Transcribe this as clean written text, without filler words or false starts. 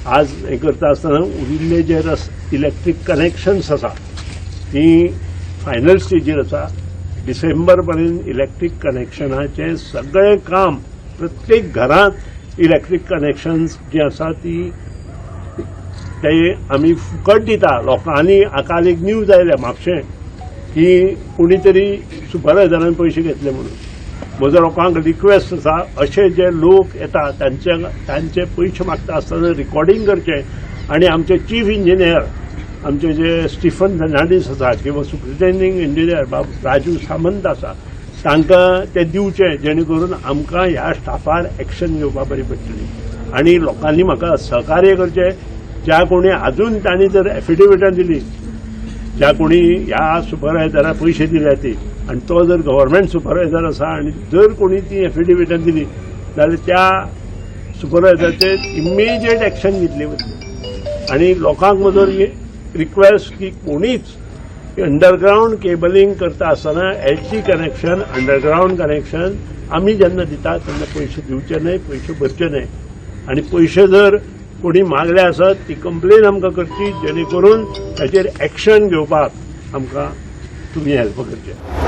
आज हे करता आसतना उरिल्ले जे इलेक्ट्रीक कनेक्शन्स आसा ती फायनल स्टेजीर आसा. डिसेंबर पर्यंत इलेक्ट्रीक कनेक्शनाचे सगळें काम प्रत्येक घरांत इलेक्ट्रीक कनेक्शन्स जी आसा ती ते आमी फुकट दिता. लोकांनी आकाल एक न्यूज आयल्या म्हापशें की कोणी तरी सुपरवायझरान पयशे घेतले म्हणून. म्हजो लोकांक रिक्वेस्ट आसा अशे जे लोक येता तांचे पयशे मागता आसतना रिकॉर्डिंग करचें आनी आमचे चीफ इंजिनियर आमचे जे स्टीफन फर्नांडीस आसा किंवा सुपरिटेंडिंग इंजिनियर बाब राजू सामंत आसा तांकां ते दिवचे जेणे करून आमकां ह्या स्टाफार एक्शन घेवपाक बरी पडटली. आनी लोकांनी म्हाका सहकार्य करचें. ज्या कोणी अजून तांणी जर एफिडेविटां दिली ज्या कोणी ह्या सुपरवायझराक पयशे दिल्या ती आनी तो जर गव्हर्नमेंट सुपरवायझर आसा आनी जर कोणी ती एफिडेविटां दिली जाल्यार त्या सुपरवायझराचेर इमिजिएट एक्शन घेतली वतली. आनी लोकांक म्हजो रिक्वेस्ट की कोणीच अंडरग्राउंड केबलिंग करता आसतना एचटी कनेक्शन अंडरग्राउंड कनेक्शन आमी जेन्ना दिता तेन्ना पयशे दिवचे न्हय, पयशे भरचे न्हय. आनी पयशे जर कोणी मागले आसत ती कंप्लेन आमकां करची जेणे करून ताचेर एक्शन घेवपाक आमकां तुमी हेल्प करचें.